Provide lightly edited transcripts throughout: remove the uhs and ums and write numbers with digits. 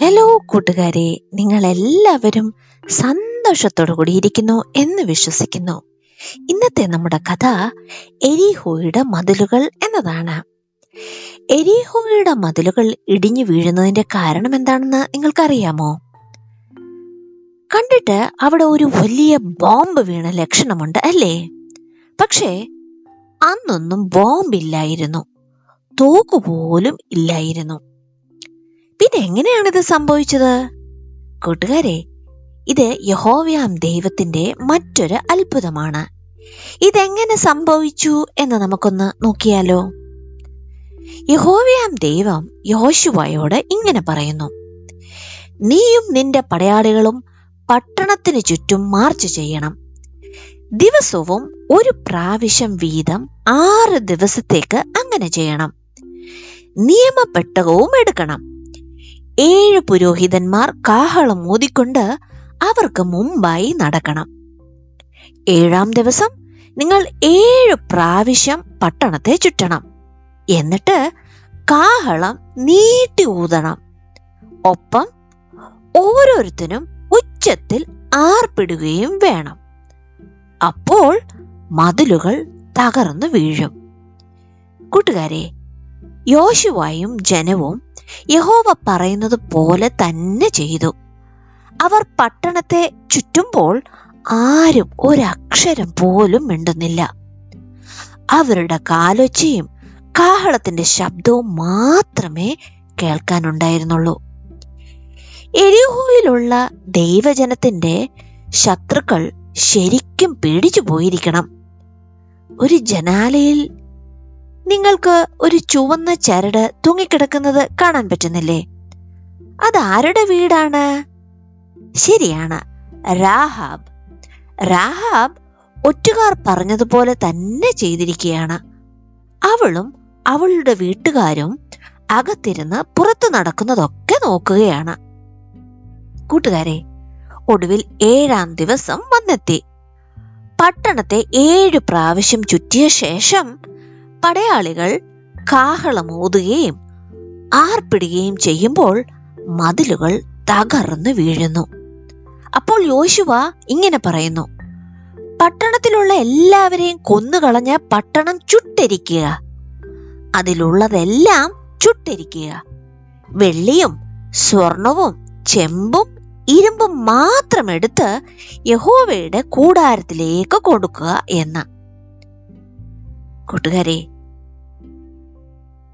Hello കൂട്ടുകാരെ, നിങ്ങൾ എല്ലാവരും സന്തോഷത്തോടു കൂടി ഇരിക്കുന്നു എന്ന് വിശ്വസിക്കുന്നു. ഇന്നത്തെ നമ്മുടെ കഥ എരീഹോയുടെ മതിലുകൾ എന്നതാണ്. എരീഹോയുടെ മതിലുകൾ ഇടിഞ്ഞു വീഴുന്നതിന്റെ കാരണം എന്താണെന്ന് നിങ്ങൾക്കറിയാമോ? കണ്ടിട്ട് അവിടെ ഒരു വലിയ ബോംബ് വീണ ലക്ഷണമുണ്ട് അല്ലേ? പക്ഷേ അന്നൊന്നും ബോംബില്ലായിരുന്നു, തോക്കുപോലും ഇല്ലായിരുന്നു. പിന്നെ എങ്ങനെയാണിത് സംഭവിച്ചത്? കൂട്ടുകാരെ, ഇത് യഹോവയാം ദൈവത്തിന്റെ മറ്റൊരു അത്ഭുതമാണ്. ഇതെങ്ങനെ സംഭവിച്ചു എന്ന് നമുക്കൊന്ന് നോക്കിയാലോ? യഹോവയാം ദൈവം യോശുവയോട് ഇങ്ങനെ പറയുന്നു: നീയും നിന്റെ പടയാളികളും പട്ടണത്തിന് ചുറ്റും മാർച്ച് ചെയ്യണം. ദിവസവും ഒരു പ്രാവശ്യം വീതം 6 ദിവസത്തേക്ക് അങ്ങനെ ചെയ്യണം. നിയമപ്പെട്ടകവും എടുക്കണം. 7 പുരോഹിതന്മാർ കാഹളം ഊതിക്കൊണ്ട് അവർക്ക് മുമ്പായി നടക്കണം. 7-ാം ദിവസം നിങ്ങൾ 7 പ്രാവശ്യം പട്ടണത്തെ ചുറ്റണം. എന്നിട്ട് കാഹളം നീട്ടി ഊതണം. ഒപ്പം ഓരോരുത്തരും ഉച്ചത്തിൽ ആർപ്പിടുകയും വേണം. അപ്പോൾ മതിലുകൾ തകർന്നു വീഴും. കൂട്ടുകാരെ, യോശുവയും ജനവും യഹോവ പറയുന്നത് പോലെ തന്നെ ചെയ്തു. അവർ പട്ടണത്തെ ചുറ്റുമ്പോൾ ആരും ഒരക്ഷരം പോലും മിണ്ടുന്നില്ല. അവരുടെ കാലൊച്ചയും കാഹളത്തിന്റെ ശബ്ദവും മാത്രമേ കേൾക്കാനുണ്ടായിരുന്നുള്ളൂ. എരീഹോയിലുള്ള ദൈവജനത്തിന്റെ ശത്രുക്കൾ ശരിക്കും പേടിച്ചു പോയിരിക്കണം. ഒരു ജനാലയിൽ നിങ്ങൾക്ക് ഒരു ചുവന്ന ചരട് തൂങ്ങിക്കിടക്കുന്നത് കാണാൻ പറ്റുന്നില്ലേ? അതാരുടെ വീടാണ്? ശരിയാണ്, രാഹാബ്. രാഹാബ് ഒറ്റുകാർ പറഞ്ഞതുപോലെ തന്നെ ചെയ്തിരിക്കുകയാണ്. അവളും അവളുടെ വീട്ടുകാരും അകത്തിരുന്ന് പുറത്തു നടക്കുന്നതൊക്കെ നോക്കുകയാണ്. കൂട്ടുകാരെ, ഒടുവിൽ 7-ാം ദിവസം വന്നെത്തി. പട്ടണത്തെ 7 പ്രാവശ്യം ചുറ്റിയ ശേഷം പടയാളികൾ കാഹളമൂതുകയും ആർപ്പിടുകയും ചെയ്യുമ്പോൾ മതിലുകൾ തകർന്നു വീഴുന്നു. അപ്പോൾ യോശുവ ഇങ്ങനെ പറയുന്നു: പട്ടണത്തിലുള്ള എല്ലാവരെയും കൊന്നുകളഞ്ഞ പട്ടണം ചുട്ടെരിക്കുക, അതിലുള്ളതെല്ലാം ചുട്ടെരിക്കുക. വെള്ളിയും സ്വർണവും ചെമ്പും ഇരുമ്പും മാത്രം എടുത്ത് യഹോവയുടെ കൂടാരത്തിലേക്ക് കൊടുക്കുക എന്ന്. കൂട്ടുകാരെ,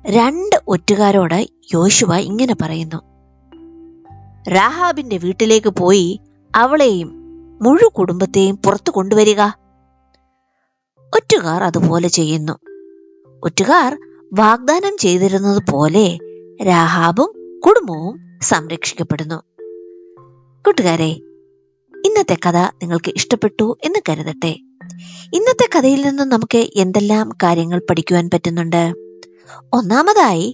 2 ഒറ്റുകാരോട് യോശുവ ഇങ്ങനെ പറയുന്നു: രാഹാബിന്റെ വീട്ടിലേക്ക് പോയി അവളെയും മുഴു കുടുംബത്തെയും പുറത്തു കൊണ്ടുവരിക. ഒറ്റുകാർ അതുപോലെ ചെയ്യുന്നു. ഒറ്റുകാർ വാഗ്ദാനം ചെയ്തിരുന്നത് പോലെ രാഹാബും കുടുംബവും സംരക്ഷിക്കപ്പെടുന്നു. കൂട്ടുകാരെ, ഇന്നത്തെ കഥ നിങ്ങൾക്ക് ഇഷ്ടപ്പെട്ടു എന്ന് കരുതട്ടെ. ഇന്നത്തെ കഥയിൽ നിന്നും നമുക്ക് എന്തെല്ലാം കാര്യങ്ങൾ പഠിക്കുവാൻ പറ്റുന്നുണ്ട്? ഒന്നാമതായി,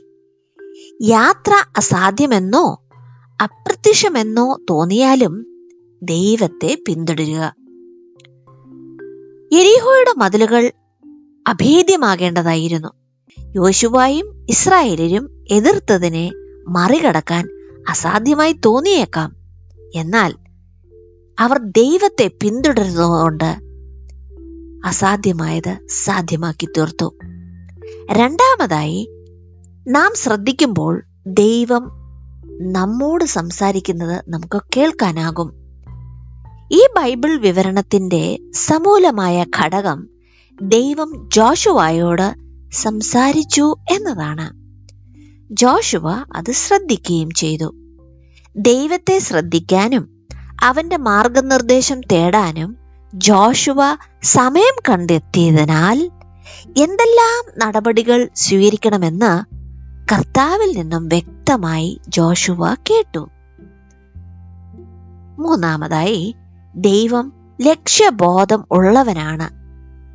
യാത്ര അസാധ്യമെന്നോ അപ്രത്യക്ഷമെന്നോ തോന്നിയാലും ദൈവത്തെ പിന്തുടരുക. യെരിഹോയുടെ മതിലുകൾ അഭേദ്യമാകേണ്ടതായിരുന്നു. യോശുവയും ഇസ്രായേലരും എതിർത്തതിനെ മറികടക്കാൻ അസാധ്യമായി തോന്നിയേക്കാം. എന്നാൽ അവർ ദൈവത്തെ പിന്തുടരുന്നതുകൊണ്ട് അസാധ്യമായത് സാധ്യമാക്കി തീർത്തു. രണ്ടാമതായി, നാം ശ്രദ്ധിക്കുമ്പോൾ ദൈവം നമ്മോട് സംസാരിക്കുന്നത് നമുക്ക് കേൾക്കാനാകും. ഈ ബൈബിൾ വിവരണത്തിന്റെ സമൂലമായ ഘടകം ദൈവം ജോഷുവയോട് സംസാരിച്ചു എന്നതാണ്. ജോഷുവ അത് ശ്രദ്ധിക്കുകയും ചെയ്തു. ദൈവത്തെ ശ്രദ്ധിക്കാനും അവന്റെ മാർഗനിർദ്ദേശം തേടാനും ജോഷുവ സമയം കണ്ടെത്തിയതിനാൽ എന്തെല്ലാം നടപടികൾ സ്വീകരിക്കണമെന്ന് കർത്താവിൽ നിന്നും വ്യക്തമായി ജോഷുവ കേട്ടു. മൂന്നാമതായി, ദൈവം ലക്ഷ്യബോധം ഉള്ളവനാണ്,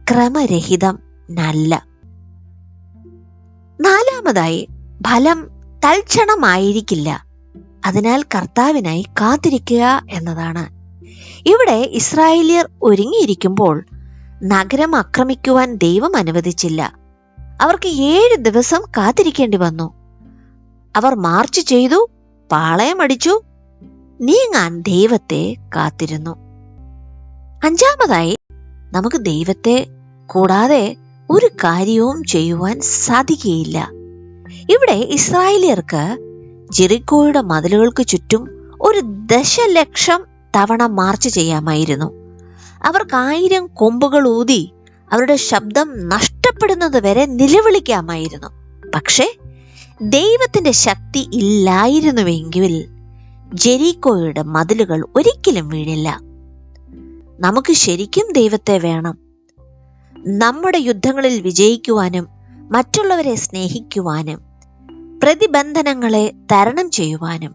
ക്രമരഹിതം നല്ല. നാലാമതായി, ഫലം തൽക്ഷണമായിരിക്കില്ല, അതിനാൽ കർത്താവിനായി കാത്തിരിക്കുക എന്നതാണ്. ഇവിടെ ഇസ്രായേലിയർ ഒരുങ്ങിയിരിക്കുമ്പോൾ നഗരം ആക്രമിക്കുവാൻ ദൈവം അനുവദിച്ചില്ല. അവർക്ക് 7 ദിവസം കാത്തിരിക്കേണ്ടി വന്നു. അവർ മാർച്ച് ചെയ്തു, പാളയമടിച്ചു നീങ്ങാൻ ദൈവത്തെ കാത്തിരുന്നു. അഞ്ചാമതായി, നമുക്ക് ദൈവത്തെ കൂടാതെ ഒരു കാര്യവും ചെയ്യുവാൻ സാധിക്കുകയില്ല. ഇവിടെ ഇസ്രായേലിയർക്ക് ജെറിക്കോയുടെ മതിലുകൾക്ക് ചുറ്റും 1,00,000 തവണ മാർച്ച് ചെയ്യാമായിരുന്നു. അവർക്ക് 1000 കൊമ്പുകൾ ഊതി അവരുടെ ശബ്ദം നഷ്ടപ്പെടുന്നത് വരെ നിലവിളിക്കാമായിരുന്നു. പക്ഷേ ദൈവത്തിന്റെ ശക്തി ഇല്ലായിരുന്നുവെങ്കിൽ ജെറിക്കോയുടെ മതിലുകൾ ഒരിക്കലും വീഴില്ല. നമുക്ക് ശരിക്കും ദൈവത്തെ വേണം. നമ്മുടെ യുദ്ധങ്ങളിൽ വിജയിക്കുവാനും മറ്റുള്ളവരെ സ്നേഹിക്കുവാനും പ്രതിബന്ധനങ്ങളെ തരണം ചെയ്യുവാനും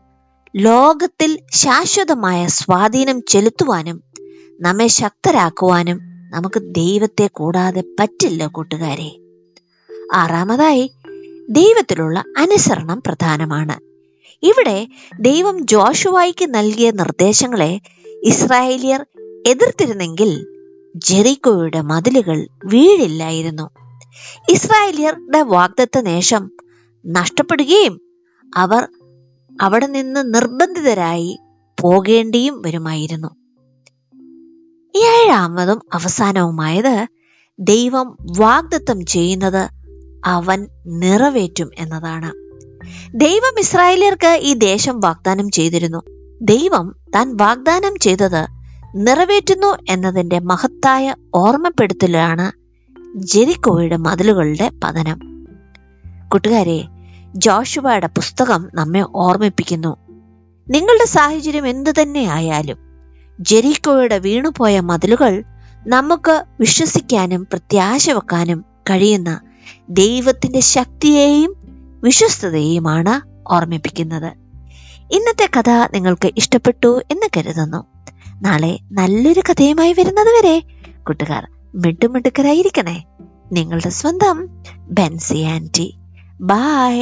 ലോകത്തിൽ ശാശ്വതമായ സ്വാധീനം ചെലുത്തുവാനും നമ്മെ ശക്തരാക്കുവാനും നമുക്ക് ദൈവത്തെ കൂടാതെ പറ്റില്ല കൂട്ടുകാരെ. ആറാമതായി, ദൈവത്തിലുള്ള അനുസരണം പ്രധാനമാണ്. ഇവിടെ ദൈവം ജോഷുവായ്ക്ക് നൽകിയ നിർദ്ദേശങ്ങളെ ഇസ്രായേലിയർ എതിർത്തിരുന്നെങ്കിൽ ജെറിക്കോയുടെ മതിലുകൾ വീഴില്ലായിരുന്നു. ഇസ്രായേലിയരുടെ വാഗ്ദത്ത ദേശം നഷ്ടപ്പെടുകയും അവർ അവിടെ നിന്ന് നിർബന്ധിതരായി പോകേണ്ടിയും വരുമായിരുന്നു. ഏഴാമതും അവസാനവുമായത്, ദൈവം വാഗ്ദത്തം ചെയ്യുന്നത് അവൻ നിറവേറ്റും എന്നതാണ്. ദൈവം ഇസ്രായേലിയർക്ക് ഈ ദേശം വാഗ്ദാനം ചെയ്തിരുന്നു. ദൈവം താൻ വാഗ്ദാനം ചെയ്തത് നിറവേറ്റുന്നു എന്നതിന്റെ മഹത്തായ ഓർമ്മപ്പെടുത്തലാണ് ജെറിക്കോയുടെ മതിലുകളുടെ പതനം. കൂട്ടുകാരെ, ജോഷുവയുടെ പുസ്തകം നമ്മെ ഓർമ്മിപ്പിക്കുന്നു, നിങ്ങളുടെ സാഹചര്യം എന്തു തന്നെ ആയാലും ജെറിക്കോയുടെ വീണുപോയ മതിലുകൾ നമുക്ക് വിശ്വസിക്കാനും പ്രത്യാശ വെക്കാനും കഴിയുന്ന ദൈവത്തിന്റെ ശക്തിയെയും വിശ്വസ്തതയെയുമാണ് ഓർമ്മിപ്പിക്കുന്നത്. ഇന്നത്തെ കഥ നിങ്ങൾക്ക് ഇഷ്ടപ്പെട്ടു എന്ന് കരുതുന്നു. നാളെ നല്ലൊരു കഥയുമായി വരുന്നത് വരെ കൂട്ടുകാർ മിടുമിടുക്കരായിരിക്കണേ. നിങ്ങളുടെ സ്വന്തം Bency aunty. Bye.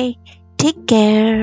Take care.